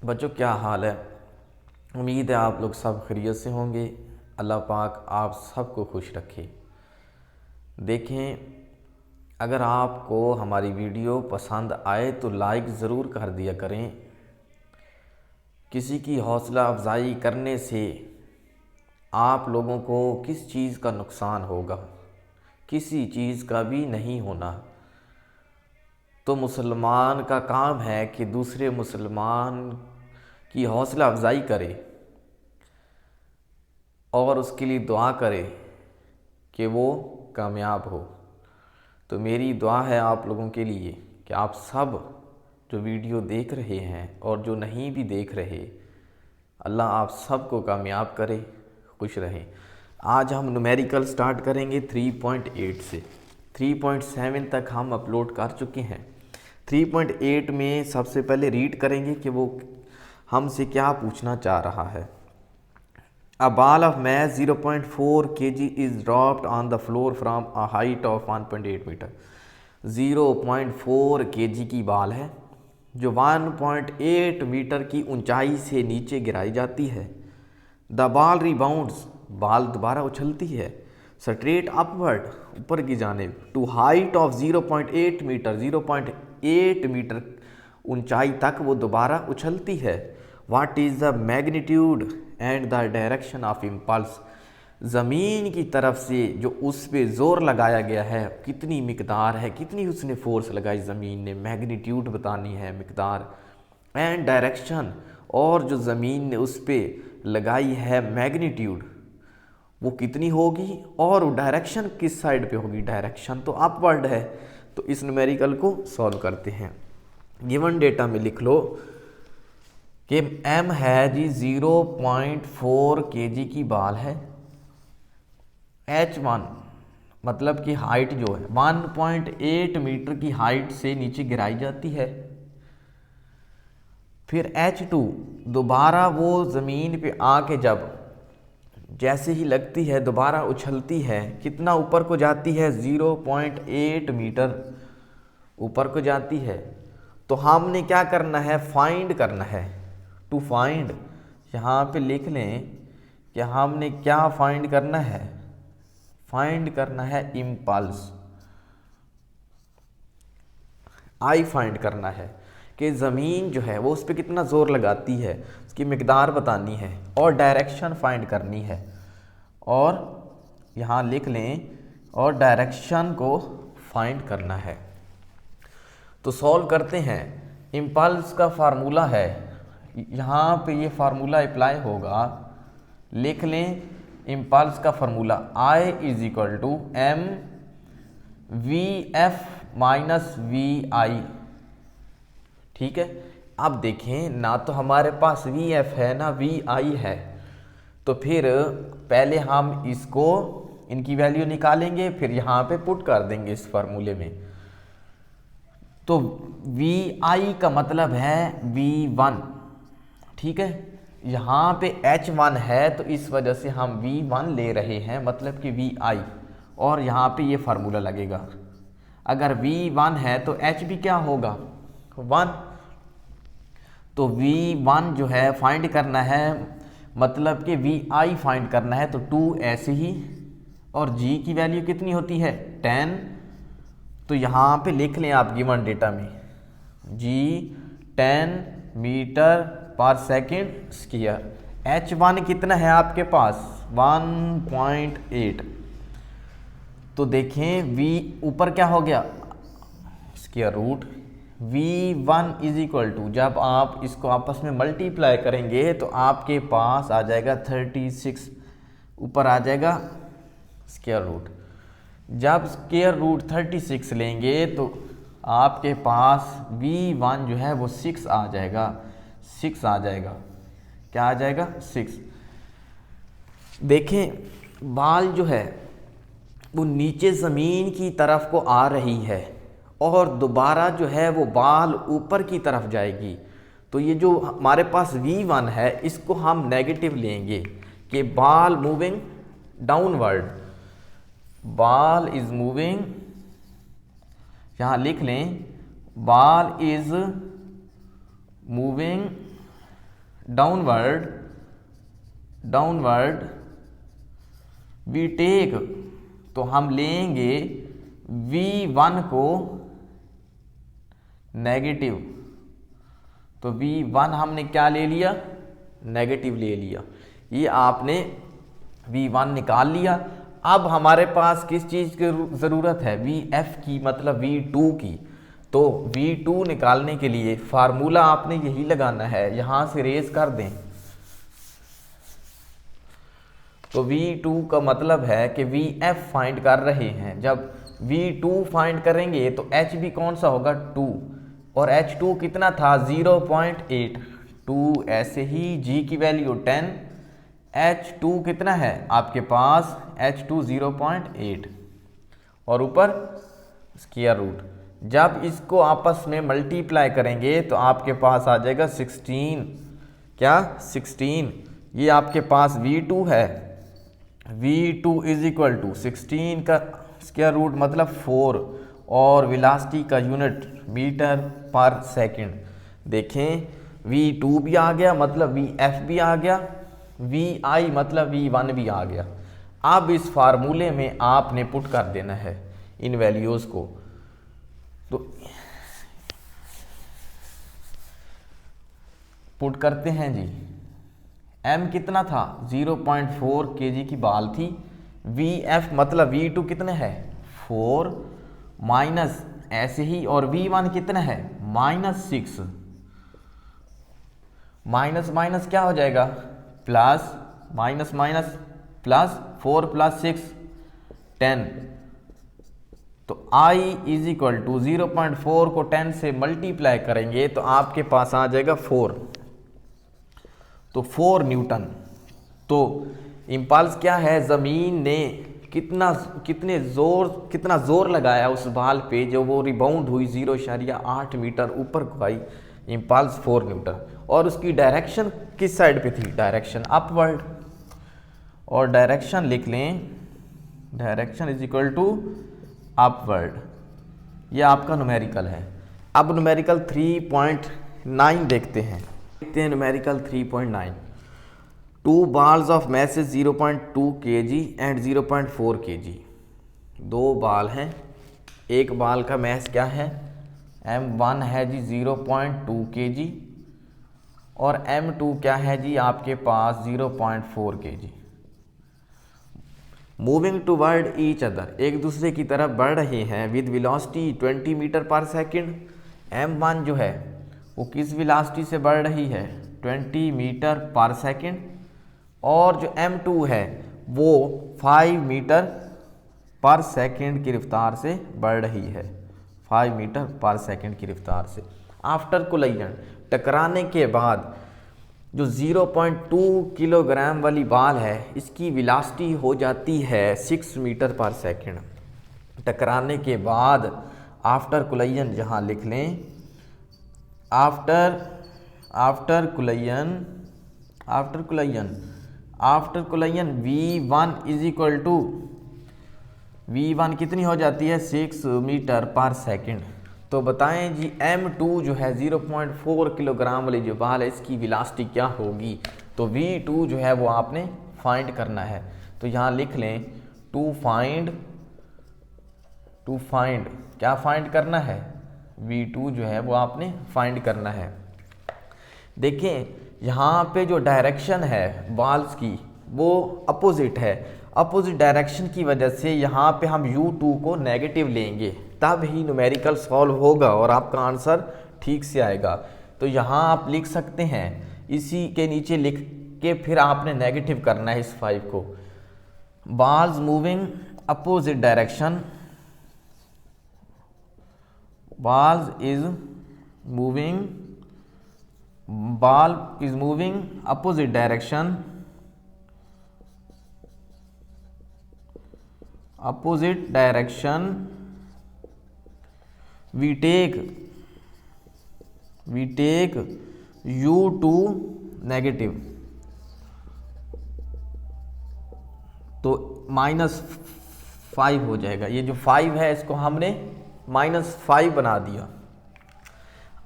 बच्चों क्या हाल है। उम्मीद है आप लोग सब खैरियत से होंगे। अल्लाह पाक आप सबको खुश रखे। देखें, अगर आपको हमारी वीडियो पसंद आए तो लाइक ज़रूर कर दिया करें। किसी की हौसला अफजाई करने से आप लोगों को किस चीज़ का नुकसान होगा? किसी चीज़ का भी नहीं होना। तो मुसलमान का काम है कि दूसरे मुसलमान की हौसला अफजाई करे और उसके लिए दुआ करे कि वो कामयाब हो। तो मेरी दुआ है आप लोगों के लिए कि आप सब जो वीडियो देख रहे हैं और जो नहीं भी देख रहे, अल्लाह आप सबको कामयाब करे, खुश रहें। आज हम न्यूमेरिकल स्टार्ट करेंगे 3.8 से। 3.7 तक हम अपलोड कर चुके हैं। 3.8 में सबसे पहले रीड करेंगे कि वो हमसे क्या पूछना चाह रहा है। A ball of mass 0.4 kg is dropped on the floor from a height of 1.8 metre. 0.4 kg की बाल है जो 1.8 मीटर की ऊंचाई से नीचे गिराई जाती है। द बॉल रिबाउंड्स, बाल दोबारा उछलती है, स्ट्रेट अपवर्ड, ऊपर की जानिब, to height of 0.8 metre, 0.8 metre ऊंचाई तक वो दोबारा उछलती है। What is the magnitude and the direction of impulse? ज़मीन की तरफ से जो उस पर ज़ोर लगाया गया है, कितनी मिकदार है, कितनी उसने फोर्स लगाई ज़मीन ने, मैग्नीट्यूड बतानी है, मिकदार। एंड डायरेक्शन, और जो ज़मीन ने उस पर लगाई है मैग्नीट्यूड, वो कितनी होगी और वो डायरेक्शन किस साइड पे होगी? डायरेक्शन तो अपवर्ड है। तो इस न्यूमेरिकल को सॉल्व करते हैं। गिवन डेटा में लिख लो कि m है जी 0.4 kg की बाल है। h1 मतलब कि हाइट जो है 1.8 मीटर की हाइट से नीचे गिराई जाती है। फिर h2 दोबारा वो ज़मीन पे आके जब जैसे ही लगती है दोबारा उछलती है, कितना ऊपर को जाती है? 0.8 मीटर ऊपर को जाती है। तो हमने क्या करना है? फाइंड करना है। टू फाइंड, यहाँ पे लिख लें कि हमने क्या फाइंड करना है? फाइंड करना है इम्पल्स। आई फाइंड करना है कि ज़मीन जो है वो उस पर कितना ज़ोर लगाती है, उसकी मिकदार बतानी है और डायरेक्शन फाइंड करनी है। और यहाँ लिख लें और डायरेक्शन को फाइंड करना है। तो सॉल्व करते हैं। इम्पल्स का फार्मूला है, यहाँ पे ये फार्मूला अप्लाई होगा। लिख लें इम्पल्स का formula, I is equal to M V F minus V I. ठीक है। अब देखें, ना तो हमारे पास वी एफ है ना वी आई है, तो फिर पहले हम इसको, इनकी वैल्यू निकालेंगे, फिर यहाँ पे पुट कर देंगे इस फार्मूले में। तो वी आई का मतलब है V1। ठीक है। यहाँ पे H1 है तो इस वजह से हम V1 ले रहे हैं, मतलब कि VI, और यहाँ पे ये फार्मूला लगेगा। अगर V1 है तो H भी क्या होगा? 1। तो V1 जो है फाइंड करना है, मतलब कि VI फाइंड करना है, तो 2 ऐसे ही। और G की वैल्यू कितनी होती है? 10। तो यहाँ पे लिख लें आप गिवन डेटा में G 10 मीटर पर सेकेंड स्क्वायर। H1 कितना है आपके पास? 1.8। तो देखें V ऊपर क्या हो गया? Square root. V1 is equal to, जब आप इसको आपस में मल्टीप्लाई करेंगे तो आपके पास आ जाएगा 36, ऊपर आ जाएगा स्क्वायर रूट। जब स्क्वायर रूट 36 लेंगे तो आपके पास V1 जो है वो 6 आ जाएगा। 6 आ जाएगा। क्या आ जाएगा? 6। देखें, बाल जो है वो नीचे ज़मीन की तरफ को आ रही है और दोबारा जो है वो बाल ऊपर की तरफ जाएगी। तो ये जो हमारे पास V1 है इसको हम नेगेटिव लेंगे कि ball moving downward, ball is moving, यहाँ लिख लें ball is moving downward we take, तो हम लेंगे V1 को नेगेटिव, तो V1 हमने क्या ले लिया, नेगेटिव ले लिया। ये आपने V1 निकाल लिया। अब हमारे पास किस चीज़ की ज़रूरत है, VF की, मतलब V2 की। तो V2 निकालने के लिए फार्मूला आपने यही लगाना है, यहाँ से रेज कर दें। तो V2 का मतलब है कि VF फाइंड कर रहे हैं। जब V2 फाइंड करेंगे तो HB कौन सा होगा, 2, और H2 कितना था, 0.8, 2। ऐसे ही G की वैल्यू 10, H2 कितना है आपके पास, H2 0.8, और ऊपर स्क्वायर रूट। जब इसको आपस में मल्टीप्लाई करेंगे तो आपके पास आ जाएगा 16, क्या 16। ये आपके पास V2 है, V2 इज इक्वल टू 16 का स्क्वायर रूट मतलब 4, और वेलोसिटी का यूनिट मीटर पर सेकंड। देखें V2 भी आ गया, मतलब VF भी आ गया, VI मतलब V1 भी आ गया। अब इस फार्मूले में आपने पुट कर देना है इन वैल्यूज़ को। तो पुट करते हैं जी। M कितना था, 0.4 kg की बाल थी। VF मतलब V2 कितना है, 4, माइनस ऐसे ही, और V1 कितना है, -6। माइनस माइनस क्या हो जाएगा, प्लस, माइनस माइनस प्लस, 4 + 6 10। तो I इज इक्वल टू 0.4 को 10 से मल्टीप्लाई करेंगे तो आपके पास आ जाएगा 4, तो 4 न्यूटन। तो इम्पल्स क्या है, ज़मीन ने कितना ज़ोर लगाया उस बाल पे, जो वो रिबाउंड हुई 0.8 मीटर ऊपर को आई, इम्पल्स 4 न्यूटन। और उसकी डायरेक्शन किस साइड पे थी, डायरेक्शन अपवर्ड। और डायरेक्शन लिख लें, direction is equal to upward. ये आपका न्यूमेरिकल है। अब न्यूमेरिकल 3.9 देखते हैं। Numerical 3.9, 2 balls of mass is 0.2 kg and 0.4 kg। 2 बाल हैं, एक बाल का मैस क्या है, M1 है जी 0.2 kg, और M2 क्या है जी आपके पास 0.4 kg। Moving toward each other, एक दूसरे की तरफ बढ़ रहे हैं, विद वेलोसिटी 20 मीटर पर सेकंड। M1 जो है वो किस वेलोसिटी से बढ़ रही है, 20 मीटर पर सेकंड, और जो M2 है वो 5 मीटर पर सेकंड की रफ्तार से बढ़ रही है, 5 मीटर पर सेकंड की रफ्तार से। आफ्टर कोलिजन, टकराने के बाद जो 0.2 किलोग्राम वाली बाल है इसकी वेलोसिटी हो जाती है 6 मीटर पर सेकंड। टकराने के बाद आफ्टर कोलिजन जहाँ लिख लें, after collision V1 is equal to, V1 कितनी हो जाती है, 6 मीटर पर सेकंड। तो बताएं जी M2 जो है 0.4 किलोग्राम वाली जो बाल है इसकी वेलोसिटी क्या होगी। तो V2 जो है वो आपने फाइंड करना है। तो यहाँ लिख लें टू फाइंड क्या फाइंड करना है, V2 जो है वो आपने फाइंड करना है। देखें यहाँ पे जो डायरेक्शन है बाल्स की वो अपोजिट है। अपोजिट डायरेक्शन की वजह से यहाँ पे हम U2 को नेगेटिव लेंगे, तब ही न्यूमेरिकल सॉल्व होगा और आपका आंसर ठीक से आएगा। तो यहाँ आप लिख सकते हैं, इसी के नीचे लिख के फिर आपने नेगेटिव करना है इस 5 को। Balls moving opposite direction, ball is moving opposite direction, we take U2 negative. तो -5 हो जाएगा। ये जो 5 है इसको हमने -5 बना दिया।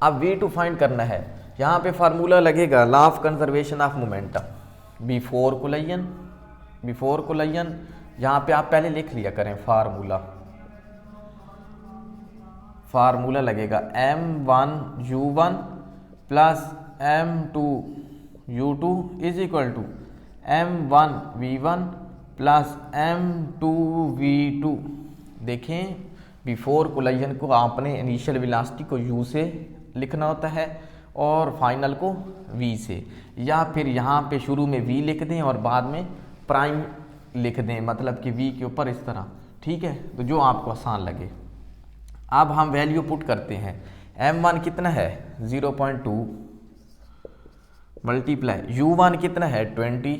अब V2 फाइंड करना है। यहाँ पे फार्मूला लगेगा law of conservation of momentum before collision. यहाँ पे आप पहले लिख लिया करें फार्मूला लगेगा m1u1 plus m2u2 is equal to m1v1 plus m2v2। देखें बिफोर कोलाइजन को आपने इनिशियल वेलोसिटी को u से लिखना होता है और फाइनल को v से, या फिर यहाँ पे शुरू में v लिख दें और बाद में प्राइम लिख दें, मतलब कि v के ऊपर इस तरह, ठीक है, तो जो आपको आसान लगे। अब हम वैल्यू पुट करते हैं। m1 कितना है 0.2 मल्टीप्लाई u1 कितना है 20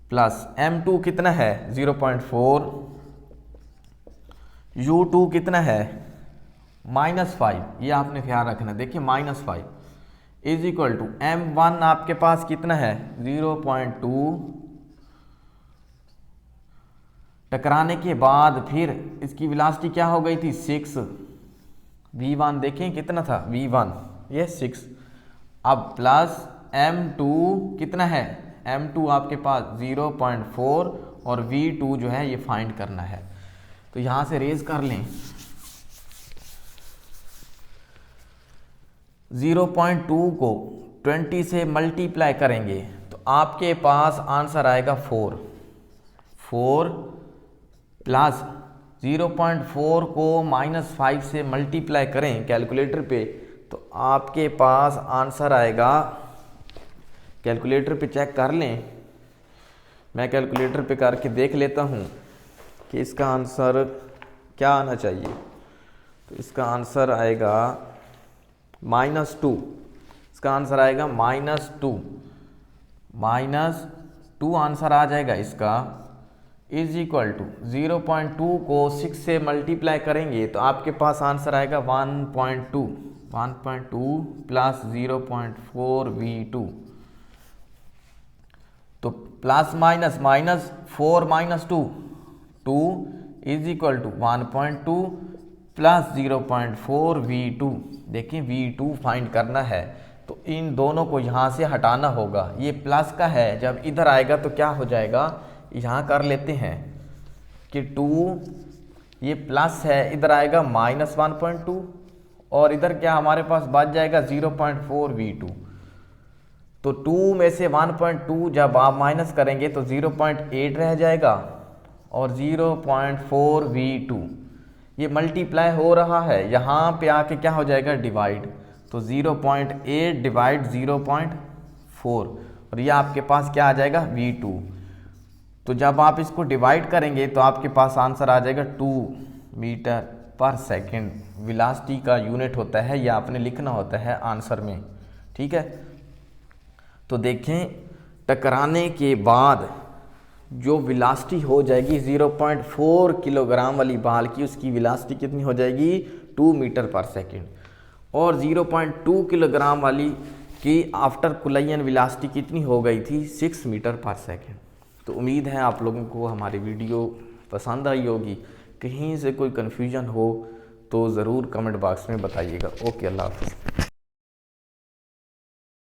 प्लस m2 कितना है 0.4, u2 कितना है -5, ये आपने ख्याल रखना। देखिए -5 इज इक्वल टू m1 आपके पास कितना है 0.2, टकराने के बाद फिर इसकी वेलोसिटी क्या हो गई थी 6, v1 देखें कितना था v1 ये 6, अब प्लस m2 कितना है m2 आपके पास 0.4 और v2 जो है ये फाइंड करना है। तो यहाँ से रेज कर लें 0.2 को 20 से मल्टीप्लाई करेंगे तो आपके पास आंसर आएगा 4 प्लस 0.4 को -5 से मल्टीप्लाई करें कैलकुलेटर पे तो आपके पास आंसर आएगा, कैलकुलेटर पे चेक कर लें, मैं कैलकुलेटर पे करके देख लेता हूँ कि इसका आंसर क्या आना चाहिए। तो इसका आंसर आएगा -2, इसका आंसर आएगा -2 आंसर आ जाएगा इसका, इज इक्वल टू 0.2 को 6 से मल्टीप्लाई करेंगे तो आपके पास आंसर आएगा 1.2 प्लस 0.4 v2, तो plus minus 4 -2 is equal to 1.2 plus 0.4 v2। देखिए v2 फाइंड करना है तो इन दोनों को यहाँ से हटाना होगा, ये प्लस का है, जब इधर आएगा तो क्या हो जाएगा, यहाँ कर लेते हैं कि 2 ये प्लस है, इधर आएगा -1.2 और इधर क्या हमारे पास बच जाएगा 0.4 v2। तो 2 में से 1.2 जब आप माइनस करेंगे तो 0.8 रह जाएगा और 0.4 v2 ये मल्टीप्लाई हो रहा है, यहाँ पे आके क्या हो जाएगा डिवाइड, तो 0.8 डिवाइड 0.4 और ये आपके पास क्या आ जाएगा v2। तो जब आप इसको डिवाइड करेंगे तो आपके पास आंसर आ जाएगा 2 मीटर पर सेकंड। वेलोसिटी का यूनिट होता है, ये आपने लिखना होता है आंसर में, ठीक है। तो देखें टकराने के बाद जो वेलोसिटी हो जाएगी 0.4 किलोग्राम वाली बाल की, उसकी वेलोसिटी कितनी हो जाएगी 2 मीटर पर सेकंड, और 0.2 किलोग्राम वाली की आफ्टर कोलाइजन वेलोसिटी कितनी हो गई थी 6 मीटर पर सेकंड। तो उम्मीद है आप लोगों को हमारी वीडियो पसंद आई होगी, कहीं से कोई कन्फ्यूजन हो तो ज़रूर कमेंट बॉक्स में बताइएगा। ओके, अल्लाह हाफ़िज़।